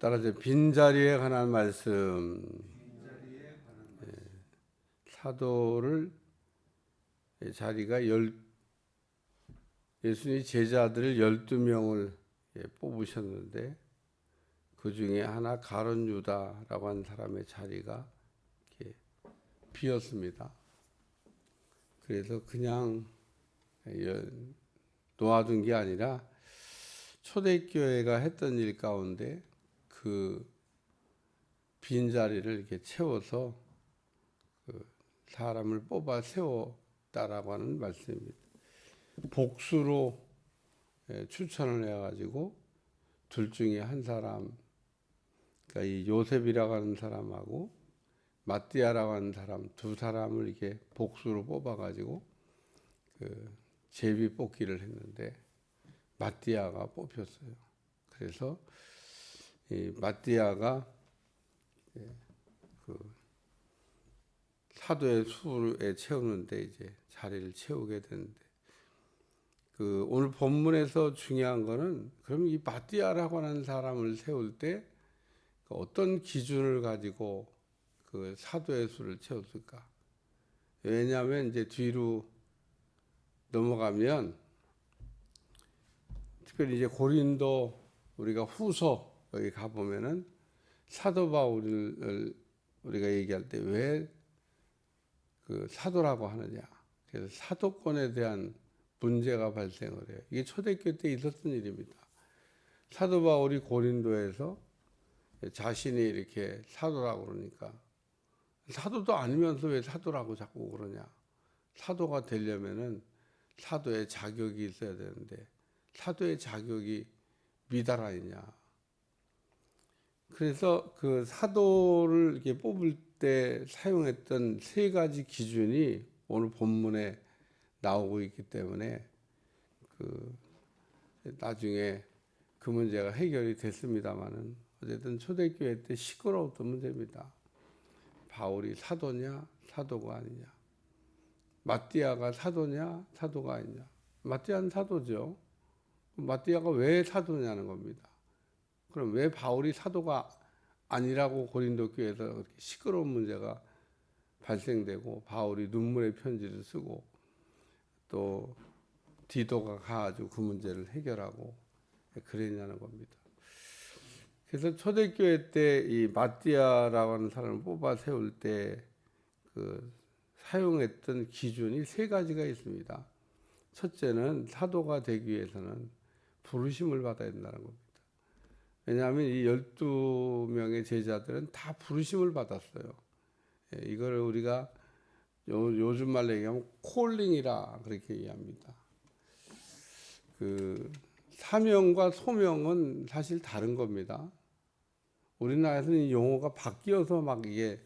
따라서 빈자리에 관한 말씀. 사도를 자리가 예수님이 제자들을 12명을 뽑으셨는데 그 중에 하나 가룟 유다라고 하는 사람의 자리가 이렇게 비었습니다. 그래서 그냥 놓아둔 게 아니라 초대교회가 했던 일 가운데 그 빈자리를 이렇게 채워서 그 사람을 뽑아 세웠다라고 하는 말씀입니다. 복수로 추천을 해가지고 둘 중에 한 사람, 그러니까 이 요셉이라고 하는 사람하고 마띠아라고 하는 사람 두 사람을 이렇게 복수로 뽑아가지고 그 제비 뽑기를 했는데 마띠아가 뽑혔어요. 그래서 이 마띠아가 그 사도의 수에 채우는데 이제 자리를 채우게 되는데 그 오늘 본문에서 중요한 거는 그럼 이 마띠아라고 하는 사람을 세울 때 어떤 기준을 가지고 그 사도의 수를 채웠을까? 왜냐하면 이제 뒤로 넘어가면 특별히 이제 고린도 우리가 후서 여기 가 보면은 사도 바울을 우리가 얘기할 때 왜 그 사도라고 하느냐? 그래서 사도권에 대한 문제가 발생을 해요. 이게 초대교회 때 있었던 일입니다. 사도 바울이 고린도에서 자신이 이렇게 사도라고 그러니까 사도도 아니면서 왜 사도라고 자꾸 그러냐? 사도가 되려면은 사도의 자격이 있어야 되는데 사도의 자격이 미달아있냐? 그래서 그 사도를 이렇게 뽑을 때 사용했던 세 가지 기준이 오늘 본문에 나오고 있기 때문에 그 나중에 그 문제가 해결이 됐습니다만은 어쨌든 초대교회 때 시끄러웠던 문제입니다. 바울이 사도냐 사도가 아니냐, 마띠아가 사도냐 사도가 아니냐. 마띠아는 사도죠. 마띠아가 왜 사도냐는 겁니다. 그럼 왜 바울이 사도가 아니라고 고린도 교회에서 그렇게 시끄러운 문제가 발생되고 바울이 눈물의 편지를 쓰고 또 디도가 가가지고 그 문제를 해결하고 그랬냐는 겁니다. 그래서 초대교회 때 이 마띠아라고 하는 사람을 뽑아 세울 때 그 사용했던 기준이 세 가지가 있습니다. 첫째는 사도가 되기 위해서는 부르심을 받아야 된다는 겁니다. 왜냐하면 이 12명의 제자들은 다 부르심을 받았어요. 이걸 우리가 요즘 말로 얘기하면 콜링이라 그렇게 얘기합니다. 그 사명과 소명은 사실 다른 겁니다. 우리나라에서는 이 용어가 바뀌어서 막 이게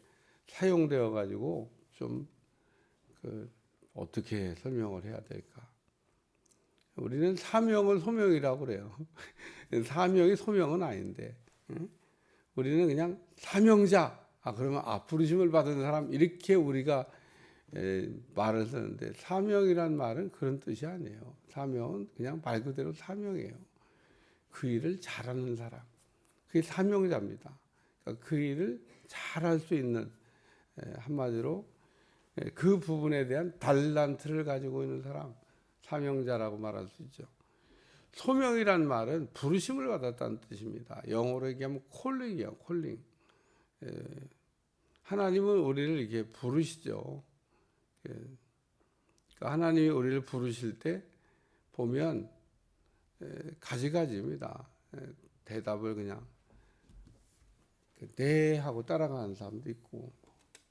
사용되어 가지고 좀 그 어떻게 설명을 해야 될까? 우리는 사명을 소명이라고 그래요. 사명이 소명은 아닌데, 우리는 그냥 사명자. 그러면 부르심을 받은 사람 이렇게 우리가 말을 쓰는데 사명이란 말은 그런 뜻이 아니에요. 사명은 그냥 말 그대로 사명이에요. 그 일을 잘하는 사람, 그게 사명자입니다. 그러니까 그 일을 잘할 수 있는 한마디로 그 부분에 대한 달란트를 가지고 있는 사람, 사명자라고 말할 수 있죠. 소명이란 말은 부르심을 받았다는 뜻입니다. 영어로 얘기하면 콜링이에요. 콜링. 하나님은 우리를 이렇게 부르시죠. 그러니까 하나님이 우리를 부르실 때 보면 가지가지입니다. 대답을 그냥 네 하고 따라가는 사람도 있고,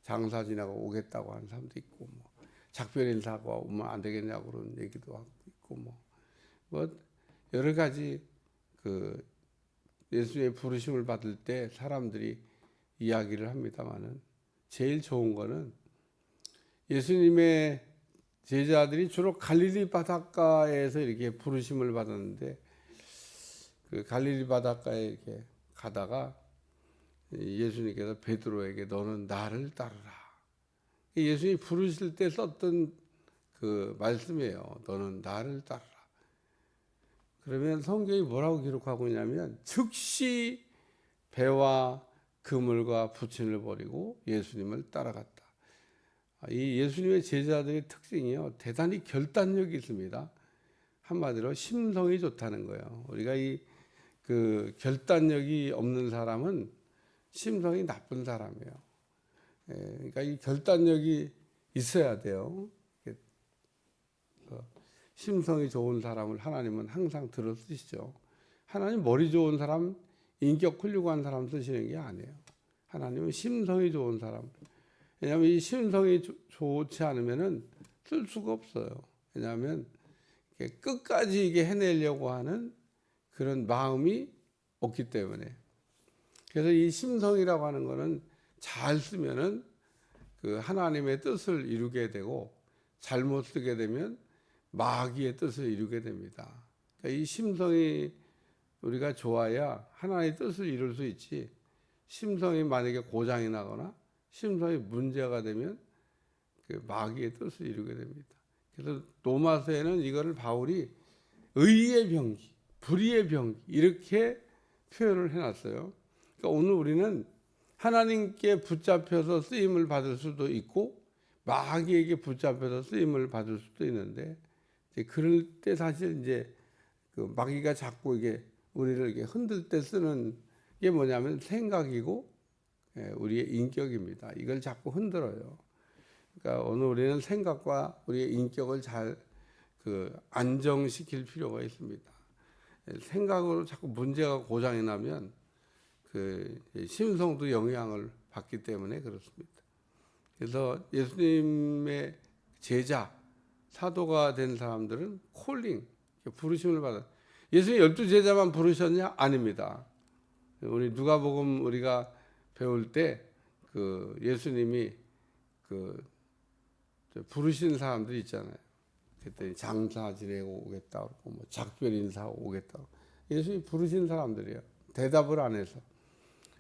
장사 지나고 오겠다고 하는 사람도 있고, 뭐 작별 인사하고 오면 안 되겠냐고 그런 얘기도 하고 있고, 뭐 여러 가지 그 예수의 부르심을 받을 때 사람들이 이야기를 합니다만은 제일 좋은 거는 예수님의 제자들이 주로 갈릴리 바닷가에서 이렇게 부르심을 받았는데 그 갈릴리 바닷가에 이렇게 가다가 예수님께서 베드로에게 너는 나를 따르라. 예수님이 부르실 때 썼던 그 말씀이에요. 너는 나를 따르라. 그러면 성경이 뭐라고 기록하고 있냐면 즉시 배와 그물과 부친을 버리고 예수님을 따라갔다. 이 예수님의 제자들의 특징이요, 대단히 결단력이 있습니다. 한마디로 심성이 좋다는 거예요. 우리가 그 결단력이 없는 사람은 심성이 나쁜 사람이에요. 그러니까 이 결단력이 있어야 돼요. 심성이 좋은 사람을 하나님은 항상 들어 쓰시죠. 하나님 머리 좋은 사람, 인격 훌륭한 사람 쓰시는 게 아니에요. 하나님은 심성이 좋은 사람. 왜냐하면 이 심성이 좋지 않으면은 쓸 수가 없어요. 왜냐하면 끝까지 이게 해내려고 하는 그런 마음이 없기 때문에. 그래서 이 심성이라고 하는 거는 잘 쓰면은 그 하나님의 뜻을 이루게 되고, 잘못 쓰게 되면 마귀의 뜻을 이루게 됩니다. 그러니까 이 심성이 우리가 좋아야 하나님의 뜻을 이룰 수 있지, 심성이 만약에 고장이 나거나 심성이 문제가 되면 그 마귀의 뜻을 이루게 됩니다. 그래서 로마서에는 이거를 바울이 의의 병기, 불의의 병기 이렇게 표현을 해놨어요. 그러니까 오늘 우리는 하나님께 붙잡혀서 쓰임을 받을 수도 있고 마귀에게 붙잡혀서 쓰임을 받을 수도 있는데, 그럴 때 사실 이제 그 마귀가 자꾸 이게 우리를 이렇게 흔들 때 쓰는 게 뭐냐면 생각이고 우리의 인격입니다. 이걸 자꾸 흔들어요. 그러니까 오늘 우리는 생각과 우리의 인격을 잘 안정시킬 필요가 있습니다. 생각으로 자꾸 문제가 고장이 나면 그 심성도 영향을 받기 때문에 그렇습니다. 그래서 예수님의 제자, 사도가 된 사람들은 콜링, 부르심을 받아. 예수님 12제자만 부르셨냐? 아닙니다. 우리 누가복음 우리가 배울 때 그 예수님이 그 부르신 사람들이 있잖아요. 그때 장사 지내고 오겠다 그러고 뭐 작별 인사하고 오겠다. 예수님이 부르신 사람들이에요. 대답을 안 해서.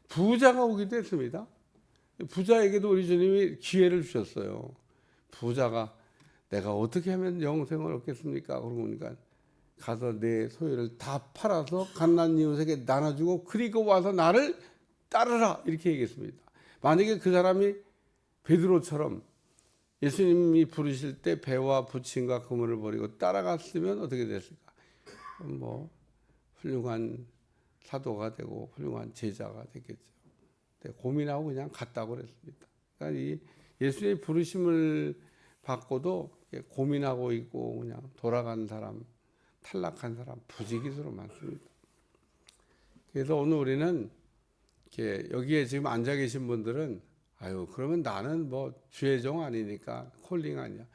부자가 오기도 했습니다. 부자에게도 우리 주님이 기회를 주셨어요. 부자가 내가 어떻게 하면 영생을 얻겠습니까? 그러고 보니까 가서 내 소유를 다 팔아서 갓난 이웃에게 나눠주고 그리고 와서 나를 따르라 이렇게 얘기했습니다. 만약에 그 사람이 베드로처럼 예수님이 부르실 때 배와 부친과 그물을 버리고 따라갔으면 어떻게 됐을까? 뭐 훌륭한 사도가 되고 훌륭한 제자가 됐겠죠. 고민하고 그냥 갔다고 그랬습니다. 그러니까 이 예수의 부르심을 받고도 고민하고 있고 그냥 돌아간 사람, 탈락한 사람 부지기수로 많습니다. 그래서 오늘 우리는 여기에 지금 앉아 계신 분들은 아유 그러면 나는 뭐 주의 종 아니니까 콜링 아니야.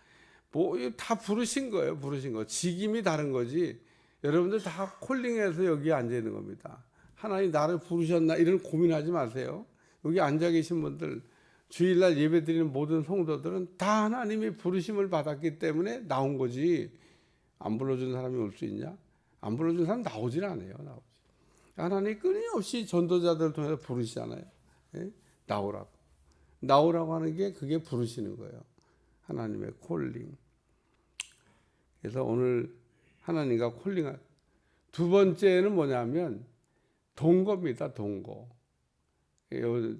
뭐 다 부르신 거예요. 부르신 거. 직임이 다른 거지. 여러분들 다 콜링해서 여기 앉아 있는 겁니다. 하나님 나를 부르셨나 이런 고민하지 마세요. 여기 앉아 계신 분들, 주일날 예배 드리는 모든 성도들은 다 하나님이 부르심을 받았기 때문에 나온 거지. 안 불러준 사람이 올 수 있냐? 안 불러준 사람 나오질 않아요. 나오지. 하나님이 끊임없이 전도자들을 통해서 부르시잖아요. 예? 나오라고 하는 게 그게 부르시는 거예요. 하나님의 콜링. 그래서 오늘 하나님과 콜링한 두 번째는 뭐냐면 동거입니다. 동거.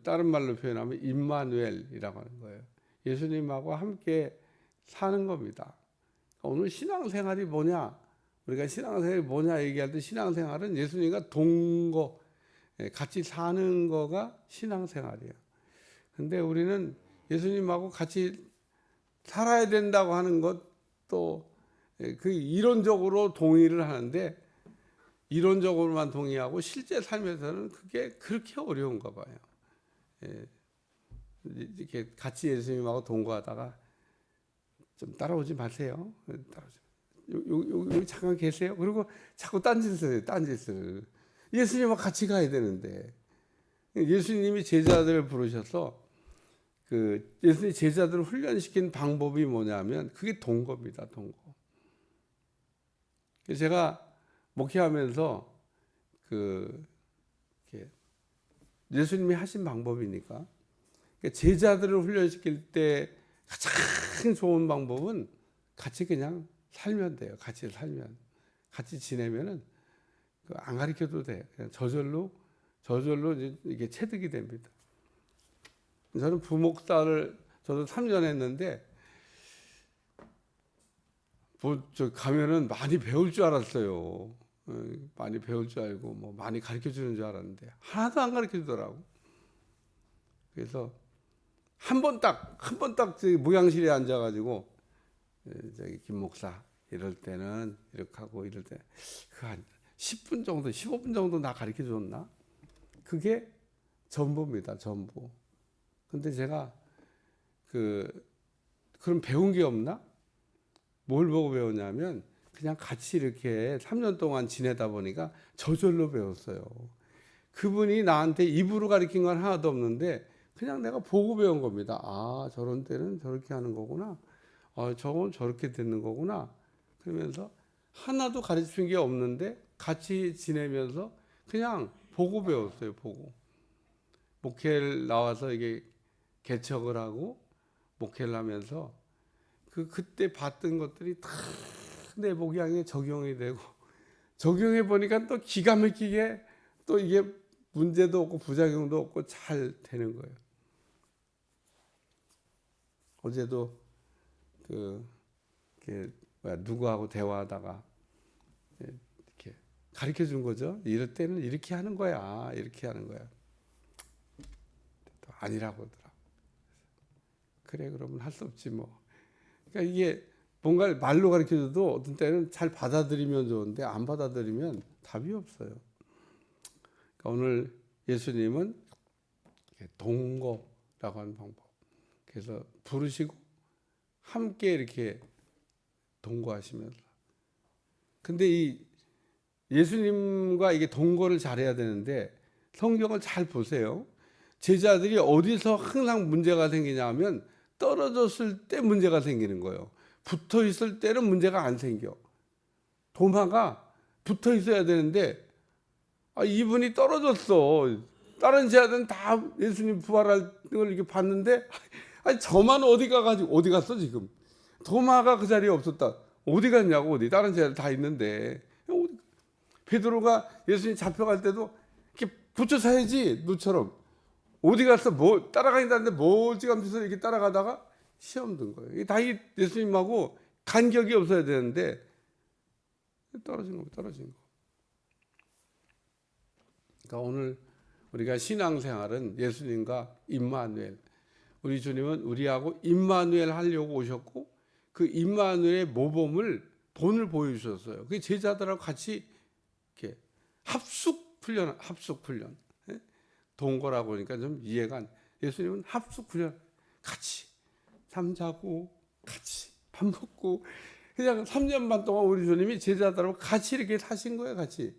다른 말로 표현하면 임마누엘이라고 하는 거예요. 예수님하고 함께 사는 겁니다. 오늘 신앙생활이 뭐냐? 우리가 신앙생활이 뭐냐 얘기할 때 신앙생활은 예수님과 동거, 같이 사는 거가 신앙생활이에요. 근데 우리는 예수님하고 같이 살아야 된다고 하는 것도 그 이론적으로 동의를 하는데 이론적으로만 동의하고 실제 삶에서는 그게 그렇게 어려운가 봐요. 이렇게 같이 예수님하고 동거하다가 좀 따라오지 마세요. 여기 잠깐 계세요. 그리고 자꾸 딴짓을 해요. 딴짓을. 예수님하고 같이 가야 되는데 예수님이 제자들을 부르셔서 그 예수님 제자들을 훈련시킨 방법이 뭐냐면 그게 동거입니다. 동거. 제가 목회하면서 예수님이 하신 방법이니까 제자들을 훈련시킬 때 가장 좋은 방법은 같이 그냥 살면 돼요. 같이 살면, 같이 지내면은 안 가르쳐도 돼. 그냥 저절로 저절로 이게 체득이 됩니다. 저는 부목사를 저도 3년 했는데 저 가면은 많이 배울 줄 알았어요. 많이 배울 줄 알고 뭐 많이 가르쳐 주는 줄 알았는데 하나도 안 가르쳐 주더라고. 그래서 한 번 딱 모양실에 앉아가지고 저기 김 목사 이럴 때는 이렇게 하고 이럴 때 그 한 10분 정도 15분 정도 나 가르쳐 줬나? 그게 전부입니다. 전부. 근데 제가 그럼 배운 게 없나? 뭘 보고 배웠냐면 그냥 같이 이렇게 3년 동안 지내다 보니까 저절로 배웠어요. 그분이 나한테 입으로 가르친 건 하나도 없는데 그냥 내가 보고 배운 겁니다. 아, 저런 때는 저렇게 하는 거구나. 저건 저렇게 듣는 거구나. 그러면서 하나도 가르친 게 없는데 같이 지내면서 그냥 보고 배웠어요. 보고. 목회를 나와서 이게 개척을 하고 목회를 하면서 그때 봤던 것들이 다 내 목양에 적용이 되고 적용해 보니까 또 기가 막히게 또 이게 문제도 없고 부작용도 없고 잘 되는 거예요. 어제도 누구하고 대화하다가 이렇게 가르쳐 준 거죠. 이럴 때는 이렇게 하는 거야. 이렇게 하는 거야. 또 아니라고 하더라. 그래, 그러면 할 수 없지 뭐. 그러니까 이게 뭔가를 말로 가르쳐 줘도 어떤 때는 잘 받아들이면 좋은데 안 받아들이면 답이 없어요. 그러니까 오늘 예수님은 동거라고 하는 방법. 그래서 부르시고 함께 이렇게 동거하시면서. 근데 이 예수님과 이게 동거를 잘해야 되는데 성경을 잘 보세요. 제자들이 어디서 항상 문제가 생기냐 하면 떨어졌을 때 문제가 생기는 거예요. 붙어 있을 때는 문제가 안 생겨. 도마가 붙어 있어야 되는데 이분이 떨어졌어. 다른 제자들은 다 예수님 부활할 걸 이렇게 봤는데 저만 어디 가가지고 어디 갔어 지금? 도마가 그 자리에 없었다. 어디 갔냐고. 어디 다른 제자들 다 있는데. 베드로가 예수님 잡혀갈 때도 이렇게 붙여 서야지 너처럼. 어디 갔어? 뭐 따라가는데 멀찌감쳐서 이렇게 따라가다가 시험 든 거예요. 다 예수님하고 간격이 없어야 되는데 떨어진 거. 그러니까 오늘 우리가 신앙생활은 예수님과 임마누엘. 우리 주님은 우리하고 임마누엘 하려고 오셨고 그 임마누엘의 모범을 본을 보여주셨어요. 그 제자들하고 같이 이렇게 합숙 훈련. 동거라고 하니까 좀 이해가 안. 예수님은 합숙 훈련 같이 잠자고 같이 밥 먹고 그냥 3년 반 동안 우리 주님이 제자들하고 같이 이렇게 사신 거예요. 같이.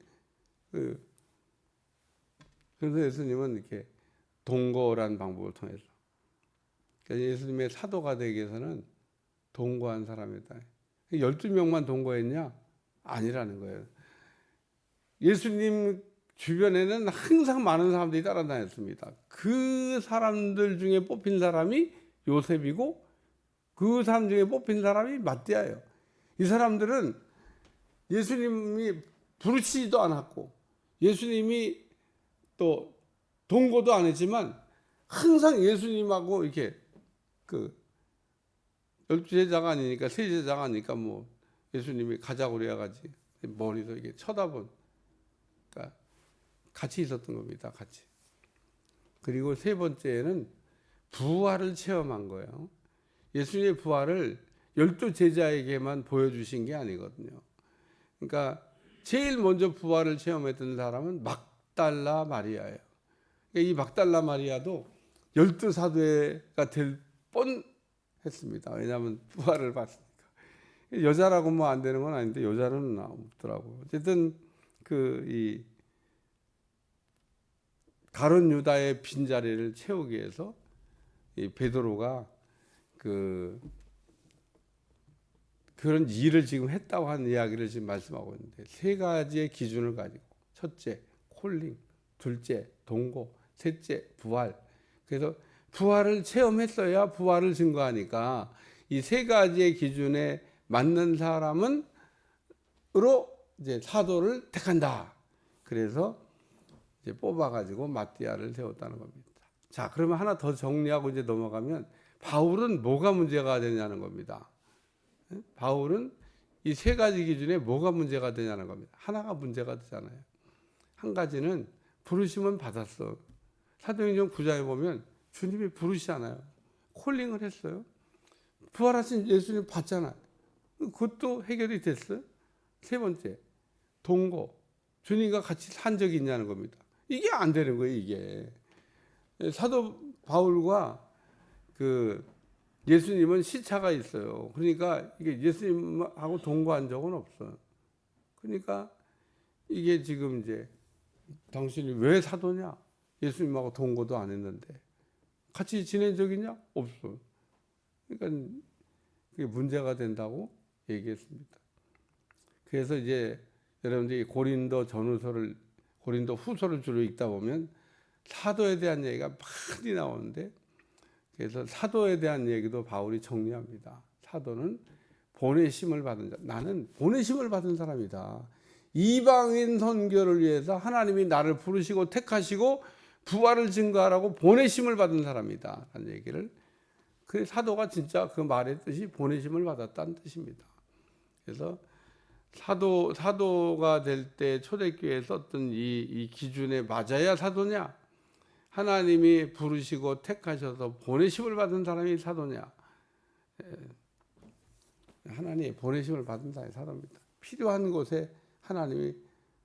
그래서 예수님은 이렇게 동거라는 방법을 통해서 그러니까 예수님의 사도가 되기 위해서는 동거한 사람이다. 12명만 동거했냐? 아니라는 거예요. 예수님 주변에는 항상 많은 사람들이 따라다녔습니다. 그 사람들 중에 뽑힌 사람이 요셉이고 그 사람 중에 뽑힌 사람이 마띠아예요. 이 사람들은 예수님이 부르시지도 않았고 예수님이 또 동거도 안 했지만 항상 예수님하고 이렇게 12제자가 아니니까 3제자가 아니니까 뭐 예수님이 가자고 그래야지 머리도 이게 쳐다본 그러니까 같이 있었던 겁니다. 같이. 그리고 세 번째는 부활을 체험한 거예요. 예수님의 부활을 12제자에게만 보여주신 게 아니거든요. 그러니까 제일 먼저 부활을 체험했던 사람은 막달라 마리아예요. 이 막달라 마리아도 12사도가 될 뻔했습니다. 왜냐하면 부활을 봤으니까. 여자라고 뭐 안 되는 건 아닌데 여자는 없더라고요. 어쨌든 이 가룟 유다의 빈자리를 채우기 위해서 이 베드로가 그런 일을 지금 했다고 하는 이야기를 지금 말씀하고 있는데 세 가지의 기준을 가지고 첫째 콜링, 둘째 동거, 셋째 부활. 그래서 부활을 체험했어야 부활을 증거하니까 이 세 가지의 기준에 맞는 사람은으로 이제 사도를 택한다. 그래서 이제 뽑아가지고 마띠아를 세웠다는 겁니다. 자, 그러면 하나 더 정리하고 이제 넘어가면 바울은 뭐가 문제가 되냐는 겁니다. 바울은 이 세 가지 기준에 뭐가 문제가 되냐는 겁니다. 하나가 문제가 되잖아요. 한 가지는 부르심은 받았어. 사도행전 9장에 보면 주님이 부르시잖아요. 콜링을 했어요. 부활하신 예수님 봤잖아요. 그것도 해결이 됐어요. 세 번째, 동거. 주님과 같이 산 적이 있냐는 겁니다. 이게 안 되는 거예요, 이게. 사도 바울과 그 예수님은 시차가 있어요. 그러니까 이게 예수님하고 동거한 적은 없어요. 그러니까 이게 지금 이제 당신이 왜 사도냐? 예수님하고 동거도 안 했는데 같이 지낸 적 있냐? 없어. 그러니까 그게 문제가 된다고 얘기했습니다. 그래서 이제 여러분들이 고린도 전후서를 고린도 후서를 주로 읽다 보면 사도에 대한 얘기가 많이 나오는데 그래서 사도에 대한 얘기도 바울이 정리합니다. 사도는 보내심을 받은 자. 나는 보내심을 받은 사람이다. 이방인 선교를 위해서 하나님이 나를 부르시고 택하시고 부활을 증거하라고 보내심을 받은 사람이다. 라는 얘기를 그 사도가 진짜 그 말의 뜻이 보내심을 받았다는 뜻입니다. 그래서 사도가 될 때 초대교회에 썼던 이 기준에 맞아야 사도냐? 하나님이 부르시고 택하셔서 보내심을 받은 사람이 사도냐? 하나님이 보내심을 받은 사람이 사도입니다. 필요한 곳에 하나님이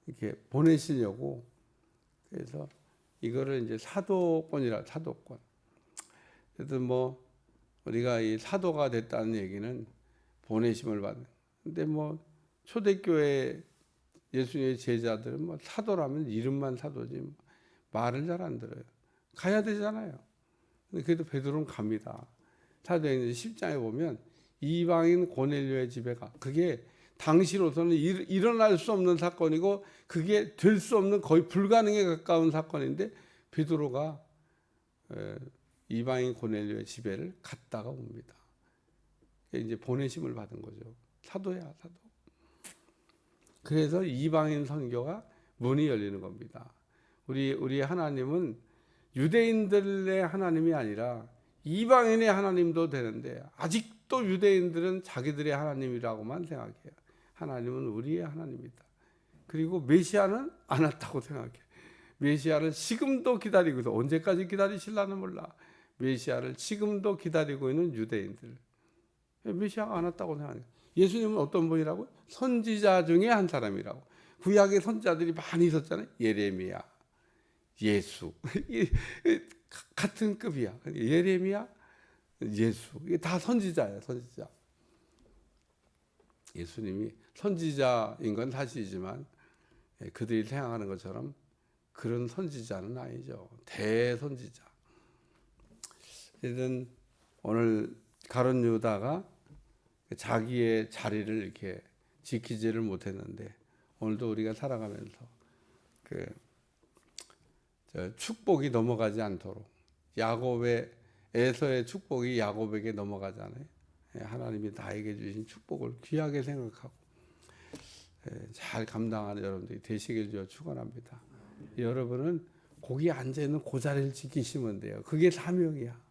이렇게 보내시려고 그래서 이거를 이제 사도권이라 사도권. 그래서 뭐 우리가 이 사도가 됐다는 얘기는 보내심을 받는. 근데 뭐 초대교회 예수님의 제자들은 뭐 사도라면 이름만 사도지 뭐 말을 잘 안 들어요. 가야 되잖아요. 근데 그래도 베드로는 갑니다. 사도행전 10장에 보면 이방인 고넬료의 집에 가. 그게 당시로서는 일어날 수 없는 사건이고 그게 될 수 없는 거의 불가능에 가까운 사건인데 베드로가 이방인 고넬료의 집에를 갔다가 옵니다. 이제 보내심을 받은 거죠. 사도야, 사도. 그래서 이방인 선교가 문이 열리는 겁니다. 우리 하나님은 유대인들의 하나님이 아니라 이방인의 하나님도 되는데 아직도 유대인들은 자기들의 하나님이라고만 생각해요. 하나님은 우리의 하나님이다. 그리고 메시아는 안 왔다고 생각해요. 메시아를 지금도 기다리고 있어. 언제까지 기다리실라는 몰라. 메시아를 지금도 기다리고 있는 유대인들. 메시아가 안 왔다고 생각해요. 예수님은 어떤 분이라고? 선지자 중에 한 사람이라고. 구약의 선지자들이 많이 있었잖아요. 예레미야, 예수. 같은 급이야. 예레미야, 예수. 이게 다 선지자예요, 선지자. 예수님이 선지자인 건 사실이지만 그들이 생각하는 것처럼 그런 선지자는 아니죠. 대선지자. 그래서 오늘 가룟 유다가 자기의 자리를 이렇게 지키지를 못했는데 오늘도 우리가 살아가면서 그 축복이 넘어가지 않도록 야곱의 에서의 축복이 야곱에게 넘어가잖아요. 하나님이 나에게 주신 축복을 귀하게 생각하고 잘 감당하는 여러분들이 되시길 주어 축원합니다. 여러분은 거기 앉아 있는 그 자리를 지키시면 돼요. 그게 사명이야.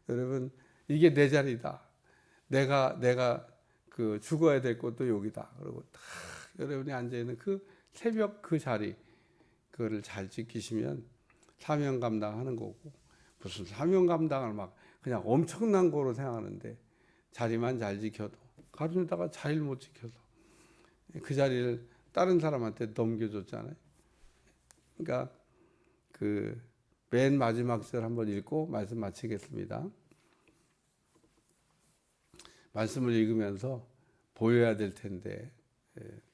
여러분 이게 내 자리다. 내가 그 죽어야 될 곳도 여기다. 그리고 딱 여러분이 앉아 있는 그 새벽 그 자리 그거를 잘 지키시면 사명 감당하는 거고 무슨 사명 감당을 막 그냥 엄청난 거로 생각하는데 자리만 잘 지켜도 가룟유다가 자리를 못 지켜서 그 자리를 다른 사람한테 넘겨줬잖아요. 그러니까 그 맨 마지막 절 한번 읽고 말씀 마치겠습니다. 말씀을 읽으면서 보여야 될 텐데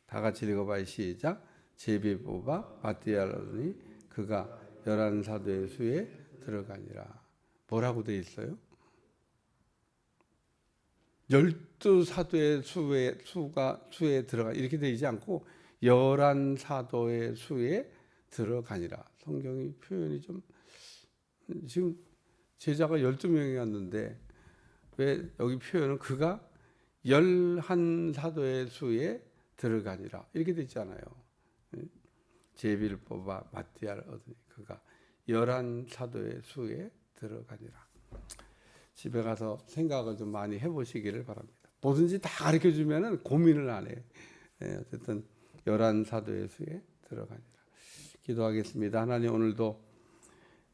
다 같이 읽어봐요. 시작. 제비 뽑아 마띠아라더니 그가 11사도의 수에 들어가니라. 뭐라고 돼 있어요? 12사도의 수에 들어가 이렇게 되지 않고 11사도의 수에 들어가니라. 성경이 표현이 좀 지금 제자가 12명이었는데 왜 여기 표현은 그가 11사도의 수에 들어가니라 이렇게 되어 있잖아요. 제비를 뽑아 마띠아를 얻으니 그가 11사도의 수에 들어가니라. 집에 가서 생각을 좀 많이 해보시기를 바랍니다. 뭐든지 다 가르쳐 주면은 고민을 안 해요. 어쨌든 11사도의 수에 들어가니라. 기도하겠습니다. 하나님, 오늘도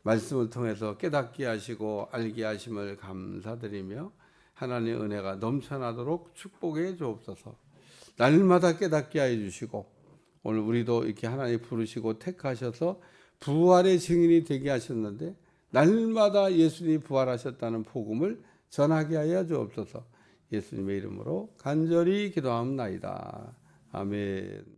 말씀을 통해서 깨닫게 하시고 알게 하심을 감사드리며 하나님의 은혜가 넘쳐나도록 축복해 주옵소서. 날마다 깨닫게 하여 주시고 오늘 우리도 이렇게 하나님 부르시고 택하셔서 부활의 증인이 되게 하셨는데 날마다 예수님이 부활하셨다는 복음을 전하게 하여 주옵소서. 예수님의 이름으로 간절히 기도합니다. 아멘.